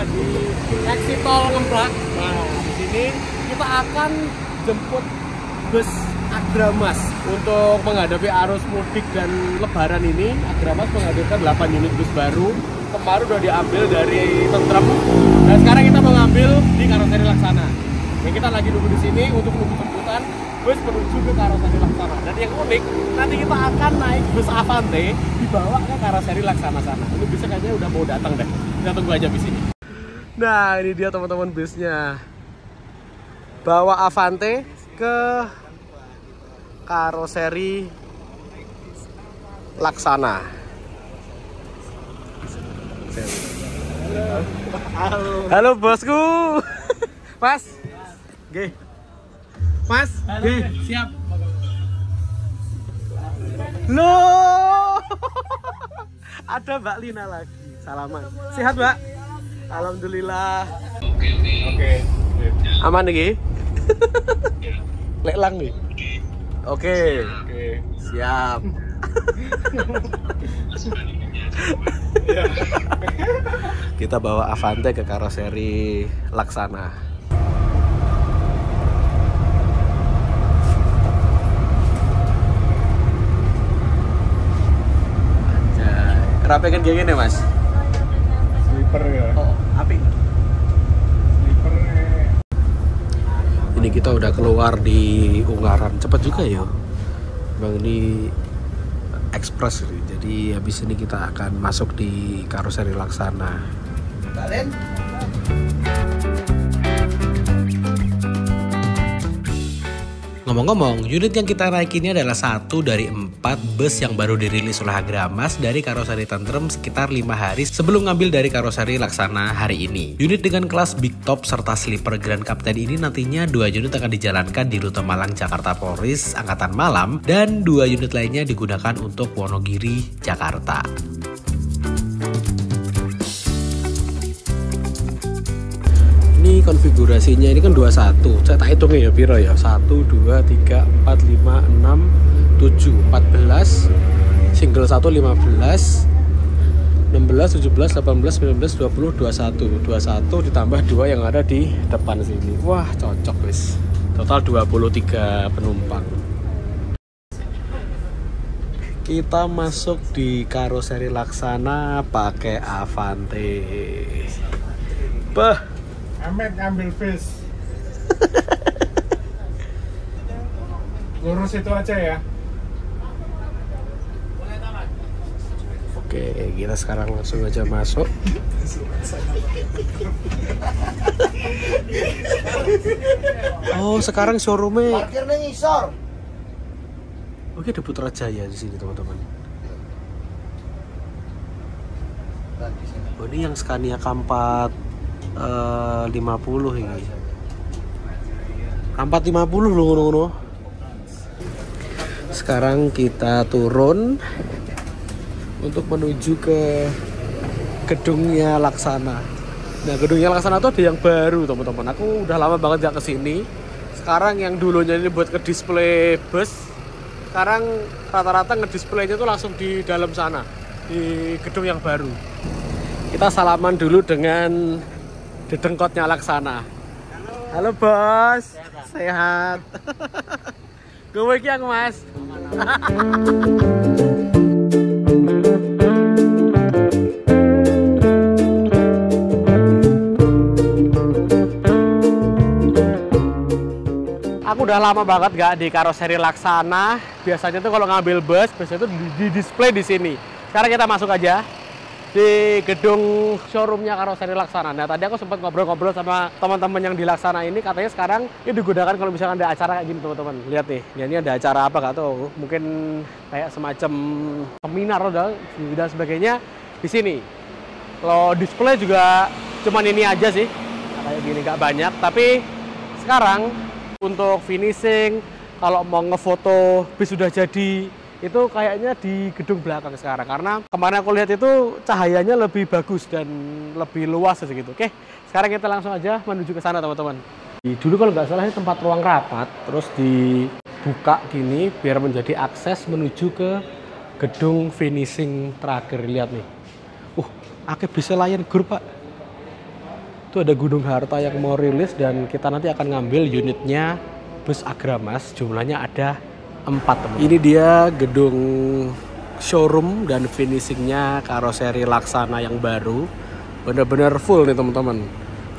di exit tol Ngemplak. Nah, di sini kita akan jemput bus Agramas untuk menghadapi arus mudik dan lebaran ini. Agramas menghadirkan 8 unit bus baru. Kemarin udah diambil dari Tentrem. Dan sekarang kita mengambil di Karoseri Laksana. Yang kita lagi nunggu di sini untuk menunggu jemputan bus menuju ke Karoseri Laksana. Dan yang unik, nanti kita akan naik bus Avante dibawa ke Karoseri Laksana sana. Ini busnya kayaknya udah mau datang deh. Kita tunggu aja di sini. Nah, ini dia teman-teman busnya. Bawa Avante ke Karoseri Laksana. Halo bosku. Mas. Oke. Mas, oke, siap. Loh. Ada Mbak Lina lagi. Salaman. Sehat, Mbak? Alhamdulillah. Oke. Aman nih? Leklang nih. Oke. Siap. Kita bawa Avante ke Karoseri Laksana. Rapi kan kayak gini, Mas? Sleeper ya? Oh, api. Sleeper. Ini kita udah keluar di Ungaran. Cepet juga ya. Bang, ini ekspres. Jadi habis ini kita akan masuk di Karoseri Laksana. Kalian? Ngomong-ngomong, unit yang kita naik ini adalah satu dari 4 bus yang baru dirilis oleh Agramas dari Karoseri Tentrem sekitar 5 hari sebelum ngambil dari Karoseri Laksana hari ini. Unit dengan kelas Big Top serta Sleeper Grand Captain ini nantinya 2 unit akan dijalankan di rute Malang Jakarta Polris Angkatan Malam dan 2 unit lainnya digunakan untuk Wonogiri Jakarta. Ini konfigurasinya ini kan 21. Saya tak hitungnya ya piro ya. 1 2 3 4 5 6 7 14. Single 1 15. 16 17 18 19 20 21. 21 ditambah 2 yang ada di depan sini. Wah, cocok wis. Total 23 penumpang. Kita masuk di Karoseri Laksana pakai Avante. Bah, Amet ngambil bis. Lurus itu aja ya. oke, kita sekarang langsung aja masuk. Oh, sekarang showroomnya. Parkirnya ngisor. Oke, ada Putrajaya di sini, teman-teman. Oh, ini yang Scania K4 50 ini. K4 50 loh, ngono. Sekarang kita turun untuk menuju ke gedungnya Laksana. Nah, gedungnya Laksana itu ada yang baru, teman-teman. Aku udah lama banget gak kesini. Sekarang yang dulunya ini buat ke display bus, sekarang rata-rata ngedisplaynya tuh langsung di dalam sana, di gedung yang baru. Kita salaman dulu dengan dedengkotnya Laksana. Halo bos, sehat. Gue yang mas. Aku udah lama banget gak di Karoseri Laksana. Biasanya tuh kalau ngambil bus, biasanya tuh di display di sini. Sekarang kita masuk aja di gedung showroomnya Karoseri Laksana. Nah, tadi aku sempat ngobrol-ngobrol sama teman-teman yang di Laksana ini, katanya sekarang ini digunakan kalau misalkan ada acara kayak gini, teman-teman. Lihat nih, ya, ini ada acara apa gak tahu. Mungkin kayak semacam seminar dan sebagainya di sini. Kalau display juga cuman ini aja sih, kayak gini gak banyak. Tapi sekarang untuk finishing, kalau mau ngefoto bis sudah jadi, itu kayaknya di gedung belakang sekarang, karena kemarin aku lihat itu cahayanya lebih bagus dan lebih luas segitu. Oke, sekarang kita langsung aja menuju ke sana, teman-teman. Dulu kalau nggak salah ini tempat ruang rapat, terus dibuka gini biar menjadi akses menuju ke gedung finishing terakhir. Lihat nih, akeh bisa layan grup, Pak. Itu ada Gunung Harta yang mau rilis dan kita nanti akan ngambil unitnya bus Agramas. Jumlahnya ada 4 teman. Ini dia gedung showroom dan finishingnya karoseri Laksana yang baru. Bener-bener full nih teman-teman.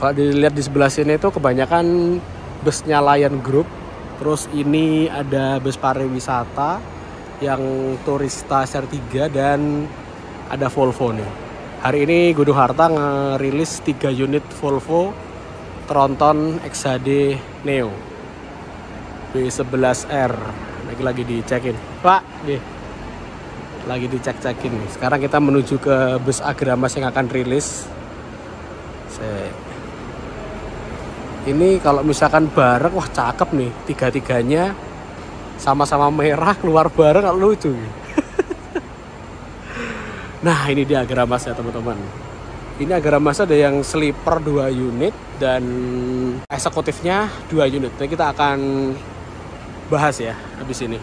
Kalau dilihat di sebelah sini itu kebanyakan busnya Lion Group. Terus ini ada bus pariwisata yang Turista SR3 dan ada Volvo nih. Hari ini Gunung Harta ngerilis 3 unit Volvo Tronton XHD Neo B11R. Lagi dicekin. Pak, nih. Lagi dicek-cekin nih. Sekarang kita menuju ke bus Agramas yang akan rilis. Ini kalau misalkan bareng, wah cakep nih. Tiga-tiganya sama-sama merah keluar bareng, lucu. Nah ini dia Agramas ya teman-teman. Ini Agramas ada yang sleeper 2 unit dan eksekutifnya 2 unit. Jadi kita akan bahas ya habis ini.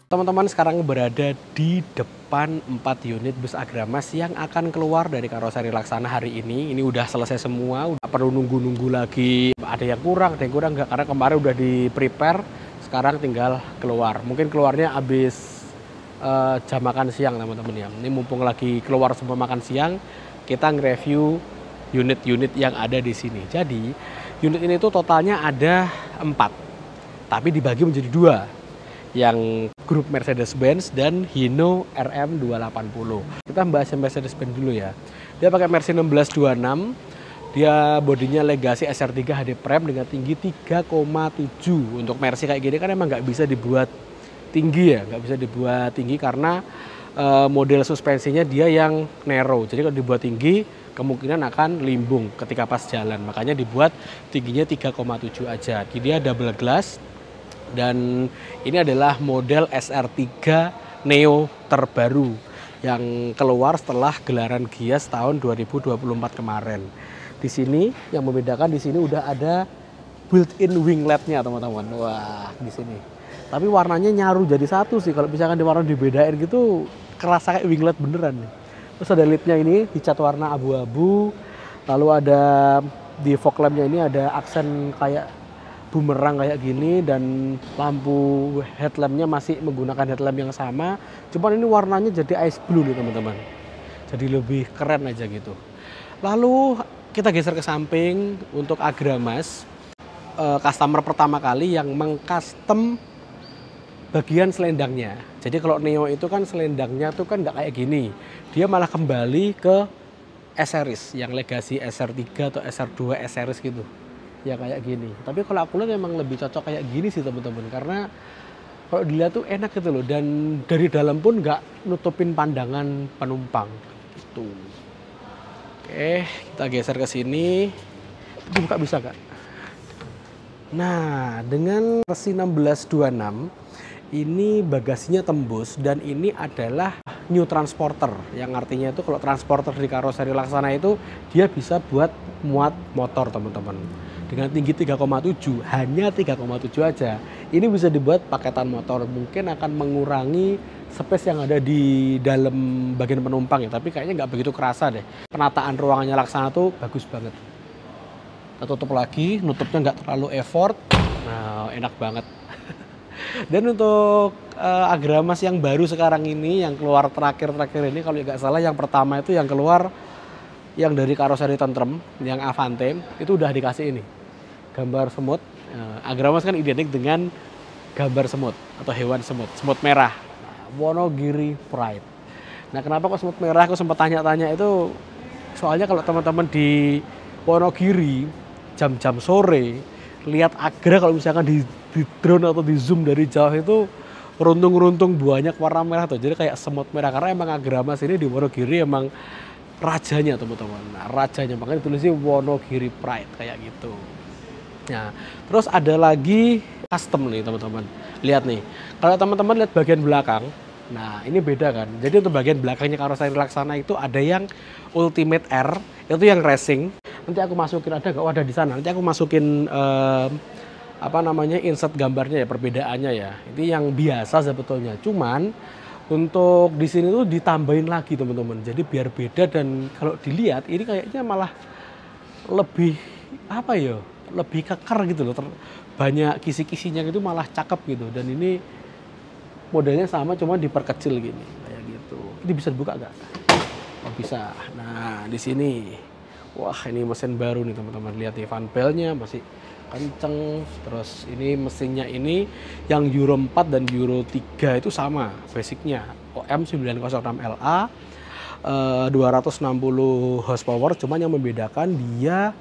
Teman-teman sekarang berada di depan 4 unit bus Agramas yang akan keluar dari karoseri Laksana hari ini. Ini udah selesai semua, udah perlu nunggu-nunggu lagi. Ada yang kurang nggak, karena kemarin udah di prepare, sekarang tinggal keluar. Mungkin keluarnya habis jam makan siang teman-teman ya. Ini mumpung lagi keluar semua makan siang, kita nge-review unit-unit yang ada di sini. Jadi unit ini tuh totalnya ada 4, tapi dibagi menjadi 2. Yang grup Mercedes-Benz dan Hino RM280. Kita bahas Mercedes-Benz dulu ya. Dia pakai Mercy 1626. Dia bodinya Legacy SR3 HD Prem dengan tinggi 3,7. Untuk Mercy kayak gini kan emang nggak bisa dibuat tinggi ya, nggak bisa dibuat tinggi karena model suspensinya dia yang narrow. Jadi kalau dibuat tinggi kemungkinan akan limbung ketika pas jalan. Makanya dibuat tingginya 3,7 aja. Jadi dia double glass. Dan ini adalah model SR3 Neo terbaru yang keluar setelah gelaran Gias tahun 2024 kemarin. Di sini yang membedakan, di sini udah ada built-in wingletnya teman-teman. Wah, di sini. Tapi warnanya nyaru jadi satu sih. Kalau misalkan di warna dibedain gitu, kerasa kayak winglet beneran nih. Terus ada lidnya ini dicat warna abu-abu. Lalu ada di fog lampnya ini ada aksen kayak bumerang kayak gini, dan lampu headlampnya masih menggunakan headlamp yang sama, cuman ini warnanya jadi ice blue nih teman-teman, jadi lebih keren aja gitu. Lalu kita geser ke samping untuk Agramas, customer pertama kali yang mengcustom bagian selendangnya. Jadi kalau Neo itu kan selendangnya tuh kan nggak kayak gini, dia malah kembali ke S-Series yang Legacy SR3 atau SR2 S-Series gitu. Ya kayak gini. Tapi kalau aku lihat memang lebih cocok kayak gini sih teman-teman, karena kalau dilihat tuh enak gitu loh, dan dari dalam pun nggak nutupin pandangan penumpang gitu. Oke, kita geser ke sini. Dibuka bisa nggak? Nah, dengan versi 1626 ini bagasinya tembus, dan ini adalah new transporter, yang artinya itu kalau transporter di karoseri Laksana itu dia bisa buat muat motor teman-teman. Dengan tinggi 3,7, hanya 3,7 aja. Ini bisa dibuat paketan motor, mungkin akan mengurangi space yang ada di dalam bagian penumpang ya, tapi kayaknya nggak begitu kerasa deh. Penataan ruangannya Laksana tuh bagus banget. Kita tutup lagi, nutupnya nggak terlalu effort. Nah, enak banget. Dan untuk Agramas yang baru sekarang ini, yang keluar terakhir ini, kalau nggak salah yang pertama itu yang keluar yang dari karoseri Tentrem, yang Avante, itu udah dikasih ini gambar semut. Agramas kan identik dengan gambar semut atau hewan semut merah. Wonogiri Pride. Nah, kenapa kok semut merah? Aku sempat tanya-tanya itu, soalnya kalau teman-teman di Wonogiri jam-jam sore lihat Agra, kalau misalkan di drone atau di zoom dari jauh itu runtung-runtung banyak warna merah tuh. Jadi kayak semut merah, karena emang Agramas ini di Wonogiri emang rajanya teman-teman. Nah, rajanya, makanya ditulisnya Wonogiri Pride kayak gitu. Nah, terus ada lagi custom nih teman-teman. Lihat nih, kalau teman-teman lihat bagian belakang, nah ini beda kan. Jadi untuk bagian belakangnya karoseri Laksana itu ada yang Ultimate R, itu yang racing. Nanti aku masukin, ada nggak? Oh, ada di sana. Nanti aku masukin apa namanya, insert gambarnya ya, perbedaannya ya. Ini yang biasa sebetulnya. Cuman untuk di sini tuh ditambahin lagi teman-teman. Jadi biar beda, dan kalau dilihat ini kayaknya malah lebih apa ya? Lebih keker gitu loh. Banyak kisi-kisinya gitu, malah cakep gitu. Dan ini modelnya sama, cuma diperkecil gini kayak gitu. Ini bisa dibuka nggak? Oh bisa. Nah di sini, wah ini mesin baru nih teman-teman. Lihat nih, fan bell-nya masih kenceng. Terus ini mesinnya ini yang Euro 4 dan Euro 3 itu sama basicnya, OM906LA, 260 horsepower. Cuman yang membedakan dia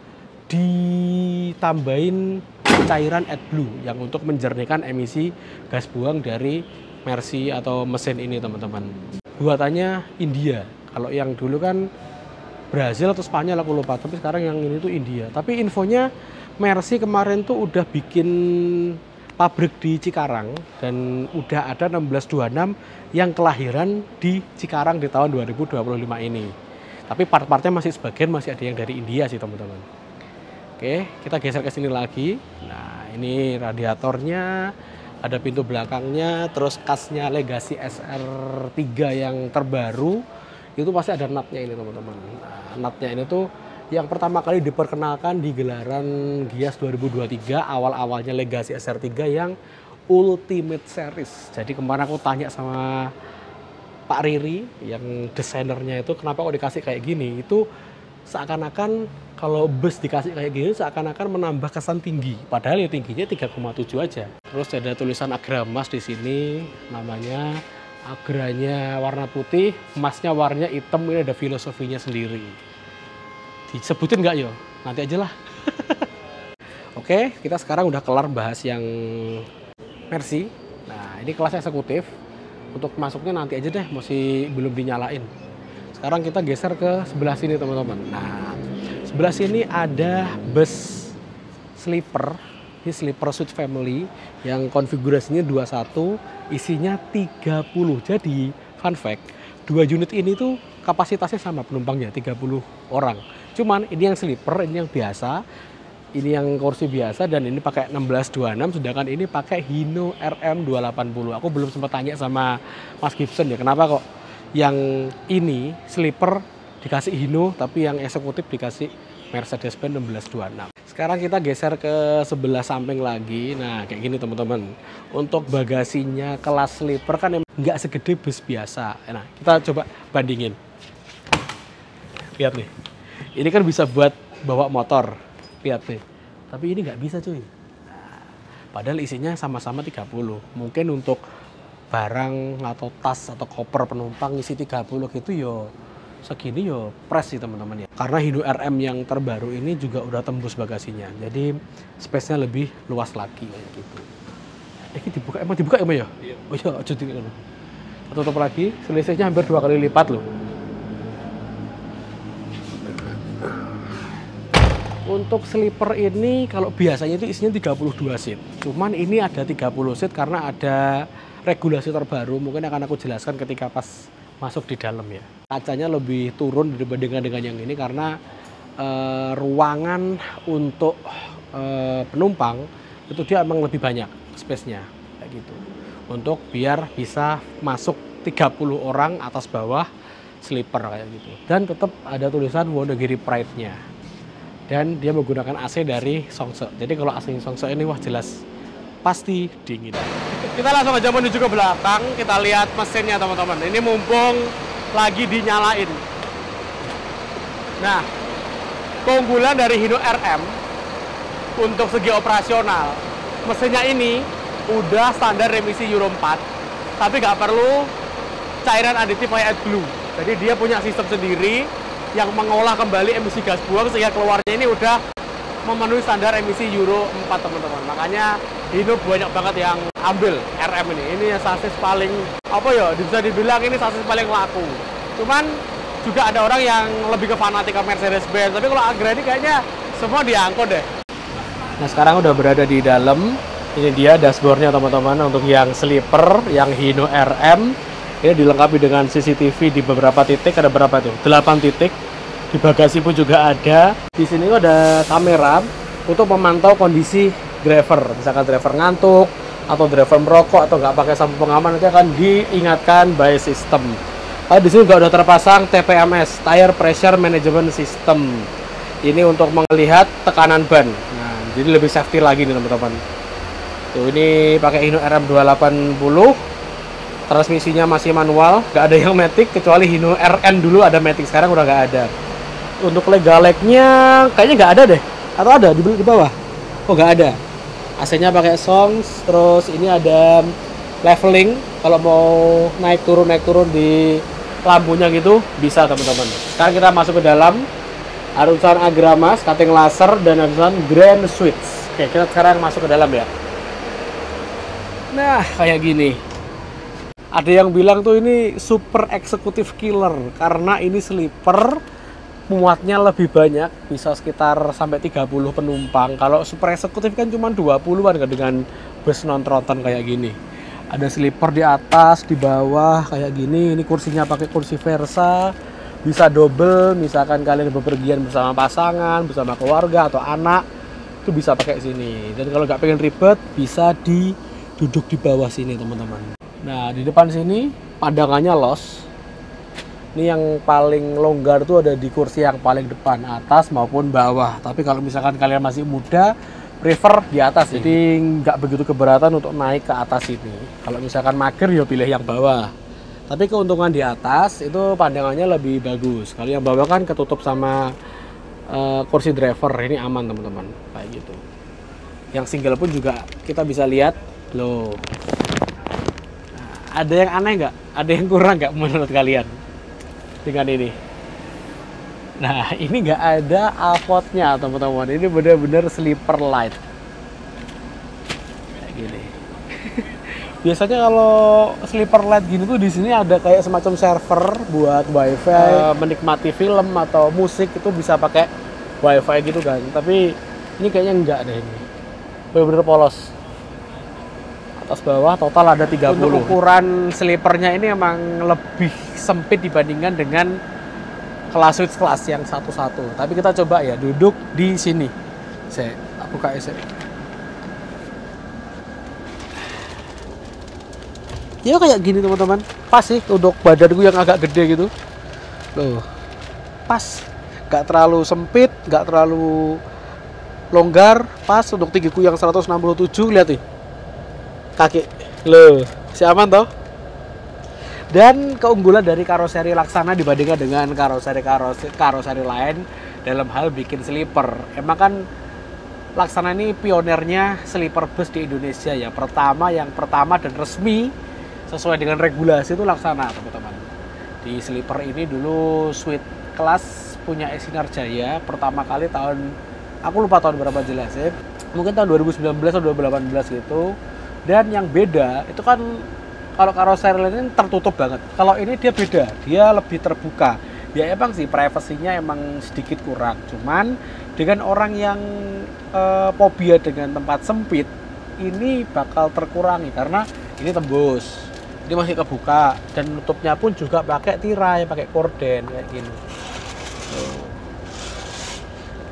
ditambahin cairan AdBlue yang untuk menjernihkan emisi gas buang dari Mercy atau mesin ini teman-teman. Buatannya India. Kalau yang dulu kan Brazil atau Spanyol aku lupa, tapi sekarang yang ini tuh India. Tapi infonya Mercy kemarin tuh udah bikin pabrik di Cikarang, dan udah ada 1626 yang kelahiran di Cikarang di tahun 2025 ini. Tapi part-partnya masih sebagian masih ada yang dari India sih teman-teman. Oke, kita geser ke sini lagi. Nah, ini radiatornya, ada pintu belakangnya, terus kasnya Legacy SR3 yang terbaru. Itu pasti ada nutnya ini teman-teman. Nah, nutnya ini tuh yang pertama kali diperkenalkan di gelaran Gias 2023, awal-awalnya Legacy SR3 yang Ultimate Series. Jadi kemarin aku tanya sama Pak Riri yang desainernya itu, kenapa kok dikasih kayak gini. Itu seakan-akan kalau bus dikasih kayak gini seakan-akan menambah kesan tinggi, padahal ya tingginya 3,7 aja. Terus ada tulisan Agra Emas di sini, namanya Agranya warna putih, emasnya warnanya hitam. Ini ada filosofinya sendiri. Disebutin nggak yo? Nanti aja lah. Oke, kita sekarang udah kelar bahas yang Mercy. Nah, ini kelas eksekutif. Untuk masuknya nanti aja deh, masih belum dinyalain. Sekarang kita geser ke sebelah sini teman-teman. Nah, sebelah sini ada bus sleeper. Ini sleeper suite family yang konfigurasinya 21, isinya 30. Jadi, fun fact, 2 unit ini tuh kapasitasnya sama penumpangnya, 30 orang. Cuman ini yang sleeper, ini yang biasa, ini yang kursi biasa, dan ini pakai 1626, sedangkan ini pakai Hino RM280. Aku belum sempat tanya sama Mas Gibson ya, kenapa kok yang ini sleeper dikasih Hino, tapi yang eksekutif dikasih Mercedes-Benz 1626. Sekarang kita geser ke sebelah samping lagi. Nah, kayak gini teman-teman. Untuk bagasinya kelas sleeper kan nggak segede bus biasa. Nah, kita coba bandingin. Lihat nih. Ini kan bisa buat bawa motor. Lihat nih. Tapi ini nggak bisa cuy. Nah, padahal isinya sama-sama 30. Mungkin untuk barang atau tas atau koper penumpang isi 30 gitu yo. Segini yo press sih teman-teman ya. Karena Hino RM yang terbaru ini juga udah tembus bagasinya. Jadi space-nya lebih luas lagi kayak gitu. Ini dibuka, emang dibuka emang ya? Iya. Oh iya, jadi tutup lagi, selisihnya hampir 2 kali lipat loh. Untuk sleeper ini kalau biasanya itu isinya 32 seat. Cuman ini ada 30 seat karena ada regulasi terbaru. Mungkin akan aku jelaskan ketika pas masuk di dalam ya. Kacanya lebih turun dibandingkan dengan yang ini karena ruangan untuk penumpang itu dia emang lebih banyak space-nya kayak gitu. Untuk biar bisa masuk 30 orang atas bawah sleeper kayak gitu. Dan tetap ada tulisan Wonogiri Pride-nya. Dan dia menggunakan AC dari Songse. Jadi kalau AC Songse ini wah jelas pasti dingin. Kita langsung aja menuju ke belakang, kita lihat mesinnya teman-teman. Ini mumpung lagi dinyalain. Nah, keunggulan dari Hino RM untuk segi operasional, mesinnya ini udah standar remisi Euro 4, tapi nggak perlu cairan aditif kayak AdBlue. Jadi dia punya sistem sendiri yang mengolah kembali emisi gas buang sehingga keluarnya ini udah memenuhi standar emisi Euro 4 teman-teman. Makanya Hino banyak banget yang ambil RM ini. Ini sasis paling apa ya, bisa dibilang ini sasis paling laku. Cuman juga ada orang yang lebih ke fanatik ke Mercedes-Benz. Tapi kalau Agra ini kayaknya semua diangkut deh. Nah sekarang udah berada di dalam. Ini dia dashboardnya teman-teman untuk yang sleeper, yang Hino RM. Ini dilengkapi dengan CCTV di beberapa titik. Ada berapa tuh? 8 titik. Di bagasi pun juga ada. Di sini ada kamera untuk memantau kondisi driver. Misalkan driver ngantuk atau driver merokok atau nggak pakai sabuk pengaman, nanti akan diingatkan by system. Di sini juga udah terpasang TPMS, Tire Pressure Management System. Ini untuk melihat tekanan ban. Nah, jadi lebih safety lagi nih teman-teman. Tuh, ini pakai Hino RM280. Transmisinya masih manual, nggak ada yang matic kecuali Hino RN dulu ada matic, sekarang udah nggak ada. Untuk legaleknya kayaknya nggak ada deh, atau ada di bawah? Oh, nggak ada. AC-nya pakai songs, terus ini ada leveling. Kalau mau naik turun di lampunya gitu bisa teman-teman. Sekarang kita masuk ke dalam. Ada tulisan Agramas, cutting laser, dan ada tulisan Grand Switch. Oke, kita sekarang masuk ke dalam ya. Nah, kayak gini. Ada yang bilang tuh ini super executive killer karena ini sleeper, muatnya lebih banyak, bisa sekitar sampai 30 penumpang. Kalau super eksekutif kan cuma 20-an kan dengan bus non-tronton kayak gini. Ada sleeper di atas, di bawah kayak gini. Ini kursinya pakai kursi Versa, bisa double. Misalkan kalian bepergian bersama pasangan, bersama keluarga atau anak, itu bisa pakai sini. Dan kalau nggak pengen ribet, bisa duduk di bawah sini teman-teman. Nah, di depan sini pandangannya los. Ini yang paling longgar tuh ada di kursi yang paling depan, atas maupun bawah. Tapi kalau misalkan kalian masih muda, prefer di atas. Jadi nggak begitu keberatan untuk naik ke atas ini. Kalau misalkan mager, ya pilih yang bawah. Tapi keuntungan di atas itu pandangannya lebih bagus. Kalau yang bawah kan ketutup sama kursi driver, ini aman teman-teman, kayak gitu. Yang single pun juga kita bisa lihat loh. Nah, ada yang aneh nggak? Ada yang kurang nggak menurut kalian dengan ini? Nah, ini nggak ada avotnya teman-teman. Ini benar-benar sleeper light kayak gini. Biasanya kalau sleeper light gini tuh di sini ada kayak semacam server buat wifi, menikmati film atau musik itu bisa pakai wifi gitu kan. Tapi ini kayaknya enggak deh, ini benar-benar polos. Atas bawah total ada 30. Untuk ukuran sleepernya ini emang lebih sempit dibandingkan dengan kelas switch kelas yang satu-satu. Tapi kita coba ya duduk di sini. Saya buka ya. Ya kayak gini teman-teman. Pas sih untuk badanku yang agak gede gitu. Loh. Pas. Gak terlalu sempit, gak terlalu longgar, pas untuk tinggiku yang 167, lihat nih. Kaki. Loh, si aman toh? Dan keunggulan dari karoseri Laksana dibandingkan dengan karoseri lain dalam hal bikin sleeper. Emang kan Laksana ini pionernya sleeper bus di Indonesia ya. Yang pertama dan resmi sesuai dengan regulasi itu Laksana, teman-teman. Di sleeper ini dulu suite kelas punya Sinar Jaya pertama kali tahun, aku lupa tahun berapa jelasnya. Mungkin tahun 2019 atau 2018 gitu. Dan yang beda itu kan kalau karoseri lain ini tertutup banget. Kalau ini dia beda, dia lebih terbuka. Ya emang sih privasinya emang sedikit kurang. Cuman dengan orang yang fobia dengan tempat sempit, ini bakal terkurangi karena ini tembus. Ini masih kebuka dan nutupnya pun juga pakai tirai, pakai korden kayak gini.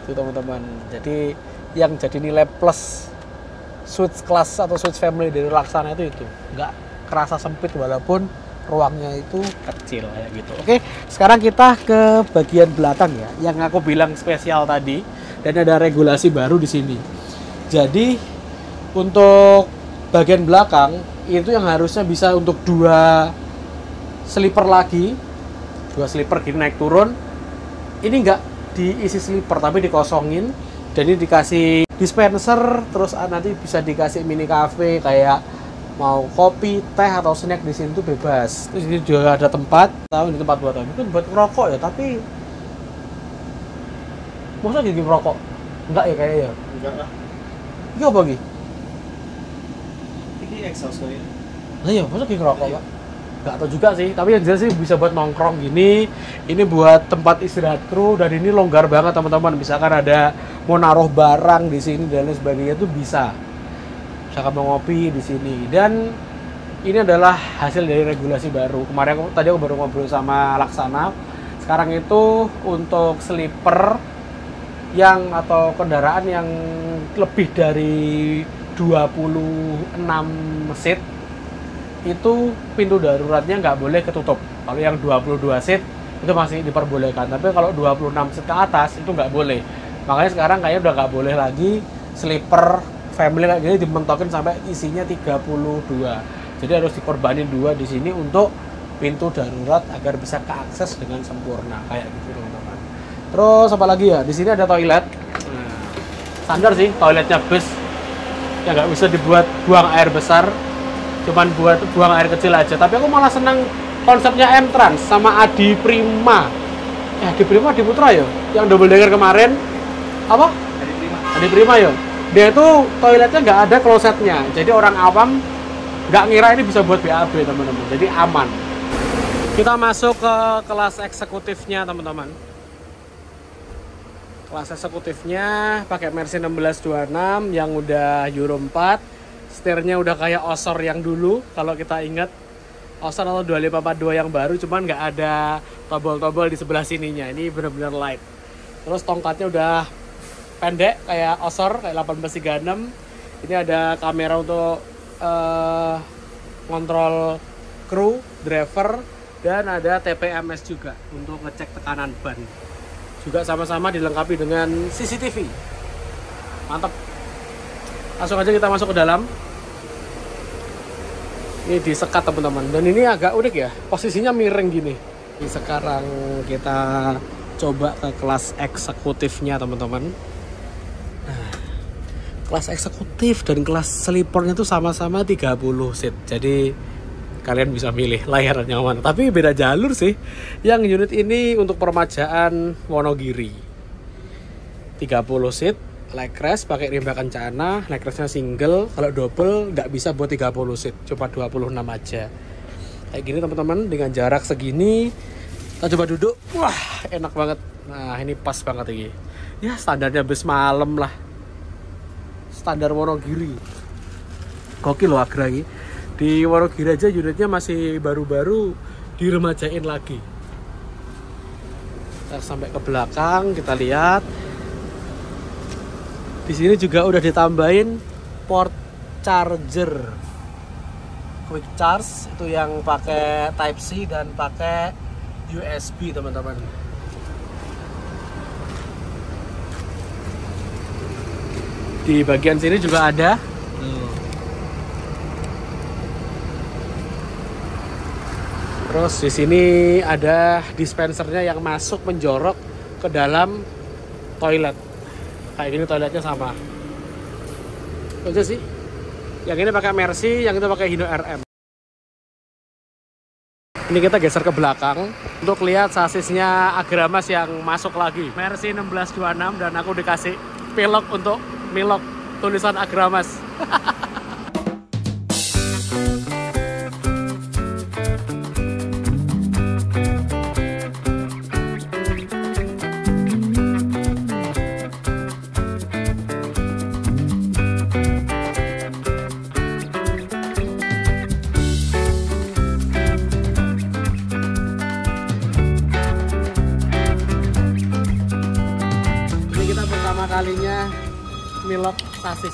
Itu teman-teman. Jadi yang jadi nilai plus switch class atau switch family dari Laksana itu nggak kerasa sempit walaupun ruangnya itu kecil kayak gitu. Oke, sekarang kita ke bagian belakang ya, yang aku bilang spesial tadi, dan ada regulasi baru di sini. Jadi untuk bagian belakang itu yang harusnya bisa untuk 2 sleeper lagi, 2 sleeper gini naik turun, ini nggak diisi sleeper tapi dikosongin, dan ini dikasih dispenser, terus nanti bisa dikasih mini cafe kayak mau kopi, teh atau snack di sini tuh bebas. Terus ini juga ada tempat, tahu ini tempat buat apa? Mungkin buat ngerokok ya, tapi masa jadi ngerokok? Enggak ya kayaknya ya? Enggak lah. Ini apa lagi? Ini exhaust kali ya? Nah ya, masa jadi ngerokok Pak? Nggak tahu juga sih, tapi yang jelas sih bisa buat nongkrong gini. Ini buat tempat istirahat kru, dan ini longgar banget teman-teman. Misalkan ada mau naruh barang di sini dan lain sebagainya itu bisa. Misalkan mau ngopi di sini. Dan ini adalah hasil dari regulasi baru. Kemarin tadi aku baru ngobrol sama Laksana. Sekarang itu untuk sleeper yang atau kendaraan yang lebih dari 26 seat itu pintu daruratnya nggak boleh ketutup. Kalau yang 22 seat itu masih diperbolehkan, tapi kalau 26 seat ke atas itu nggak boleh. Makanya sekarang kayaknya udah nggak boleh lagi sleeper family kayak gini dimentokin sampai isinya 32. Jadi harus dikorbanin 2 di sini untuk pintu darurat agar bisa keakses dengan sempurna kayak gitu teman-teman. Terus apa lagi ya? Di sini ada toilet. Standar sih toiletnya bus. Ya nggak bisa dibuat buang air besar, cuman buat buang air kecil aja. Tapi aku malah senang konsepnya M-Trans sama Adi Prima. Adi Prima di Putra ya, yang double decker kemarin. Apa? Adi Prima ya. Dia itu toiletnya nggak ada klosetnya, jadi orang awam nggak ngira ini bisa buat BAB teman-teman. Jadi aman. Kita masuk ke kelas eksekutifnya teman-teman. Kelas eksekutifnya pakai Mercy 1626 yang udah Euro 4. Setirnya udah kayak Osor yang dulu kalau kita ingat. Osor atau 2542 yang baru, cuman nggak ada tombol-tombol di sebelah sininya. Ini benar-benar light. Terus tongkatnya udah pendek kayak Osor, kayak 1836. Ini ada kamera untuk kontrol kru, driver, dan ada TPMS juga untuk ngecek tekanan ban. Juga sama-sama dilengkapi dengan CCTV. Mantap. Langsung aja kita masuk ke dalam. Ini disekat teman-teman. Dan ini agak unik ya, posisinya miring gini. Ini sekarang kita coba ke kelas eksekutifnya teman-teman. Nah, kelas eksekutif dan kelas sleepernya itu sama-sama 30 seat. Jadi kalian bisa milih layaran yang mana. Tapi beda jalur sih. Yang unit ini untuk permajaan Wonogiri. 30 seat, legress pakai rimba kencana, legressnya single. Kalau double nggak bisa buat 30 seat, cuma 26 aja. Kayak gini teman-teman, dengan jarak segini. Kita coba duduk. Wah, enak banget. Nah, ini pas banget ini. Ya, standarnya bus malam lah. Standar Wonogiri. Gokil loh Agra ini. Di Wonogiri aja unitnya masih baru-baru diremajain lagi. Kita sampai ke belakang, kita lihat. Di sini juga udah ditambahin port charger. Quick charge itu yang pakai Type C dan pakai USB teman-teman. Di bagian sini juga ada. Terus di sini ada dispensernya yang masuk menjorok ke dalam toilet. Kayak gini toiletnya sama. Itu aja sih. Yang ini pakai Mercy, yang itu pakai Hino RM. Ini kita geser ke belakang untuk lihat sasisnya Agramas yang masuk lagi. Mercy 1626 dan aku dikasih pelok untuk milok tulisan Agramas. Kalinya milok sasis.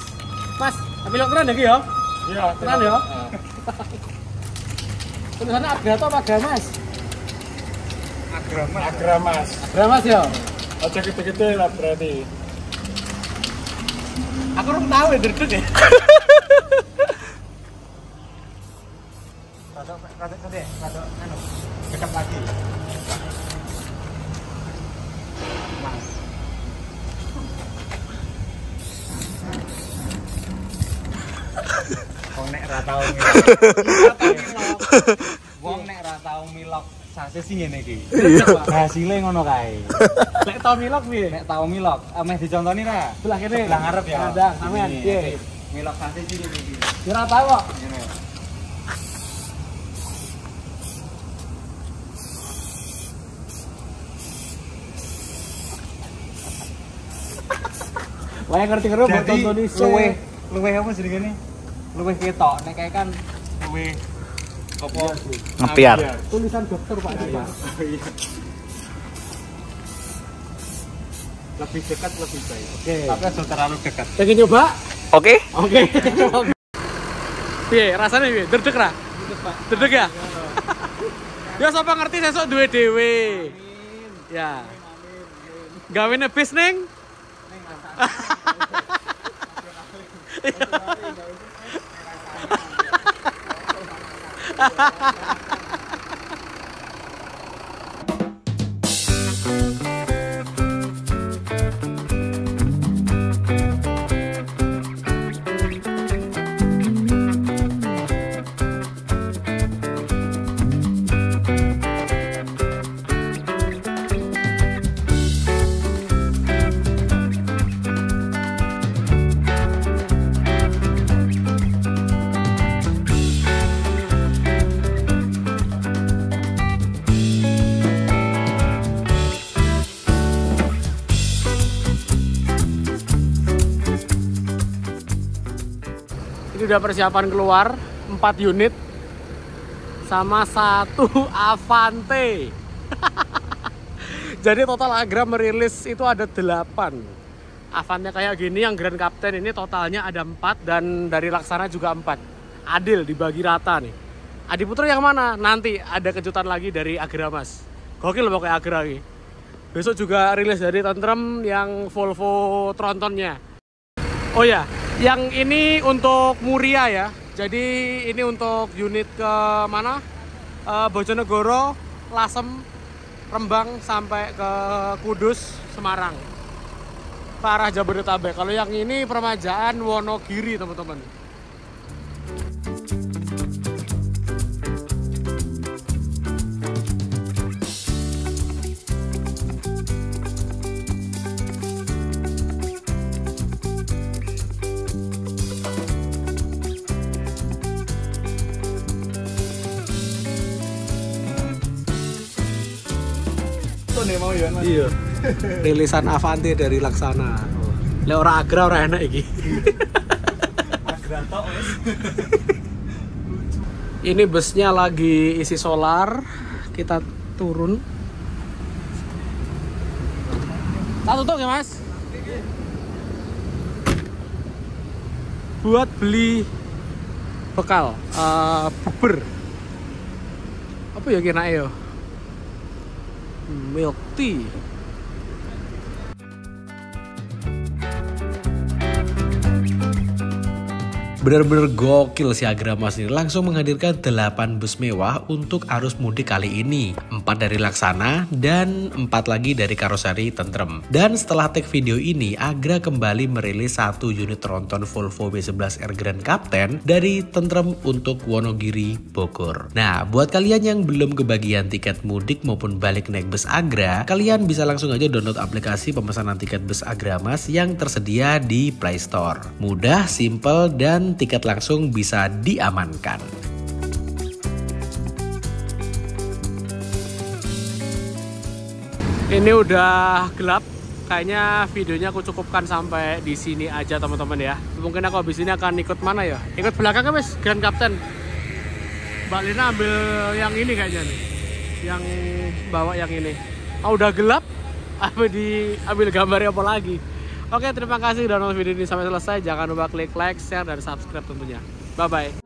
Mas, milok keren ya? Iya, keren ya? Tulisannya Agra atau Agramas? Agramas. Agramas. Agramas ya? Aja gede-gede lah berarti. Aku belum tahu ya derdek ya. Rada anu, dekat lagi. Mas. Wong nek ra tau milok. Wong nek ra tau milok sasis sing ngene iki. Hasile ngono kae. Nek tau milok piye? Nek tau milok, ameh dicontoni ra? Sebelah kene. Sebelah ngarep ya. Ada, sampean. Piye? Milok sasis iki iki. Ya ora tau kok. Ngene. Wae ngerti-ngerti buat tonton iso. Luweh apa jenenge? Luweh ketok nek kae kan luweh apa ngepiar. Tulisan dokter Pak. Iya. lebih dekat lebih baik. Oke. Tapi sudah terlalu dekat. Pengen nyoba? Oke. Oke. Piye, rasanya piye? Derdek ra? Derdek ya? Ya sapa ngerti sesuk duwe dhewe. Ya. Gawe nebis ning? Ini udah persiapan keluar 4 unit sama 1 Avante. Jadi total Agra merilis itu ada 8 Avante kayak gini. Yang Grand Captain ini totalnya ada 4 dan dari Laksana juga 4. Adil dibagi rata nih. Adi Putra yang mana? Nanti ada kejutan lagi dari Agra Mas. Gokil pokoknya Agra nih. Besok juga rilis dari Tentrem yang Volvo Trontonnya. Oh ya, yang ini untuk Muria ya. Jadi ini untuk unit ke mana? Bojonegoro, Lasem, Rembang sampai ke Kudus, Semarang. Ke arah Jabodetabek. Kalau yang ini Permajaan Wonogiri, teman-teman. Mau ya, Mas? Iya. Rilisan Avante dari Laksana. Lek ora Agra ora enak iki. Agra tok wis. Ini busnya lagi isi solar. Kita turun. Tak tutup ya, Mas? Buat beli bekal bubur. Apa ya kira ya? Milk tea. Bener-bener gokil si Agra Mas ini, langsung menghadirkan 8 bus mewah untuk arus mudik kali ini. 4 dari Laksana dan 4 lagi dari karoseri Tentrem. Dan setelah tag video ini, Agra kembali merilis 1 unit tronton Volvo B11R Grand Captain dari Tentrem untuk Wonogiri, Bogor. Nah, buat kalian yang belum kebagian tiket mudik maupun balik naik bus Agra, kalian bisa langsung aja download aplikasi pemesanan tiket bus Agra Mas yang tersedia di Play Store. Mudah, simple, dan tiket langsung bisa diamankan. Ini udah gelap, kayaknya videonya aku cukupkan sampai di sini aja teman-teman ya. Mungkin aku habis ini akan ikut mana ya? Ikut belakangnya Mas, Grand Captain. Mbak Lina ambil yang ini kayaknya nih, yang bawa yang ini. Oh, udah gelap, ambil gambarnya apa lagi? Oke, terima kasih udah nonton video ini sampai selesai. Jangan lupa klik like, share, dan subscribe tentunya. Bye-bye.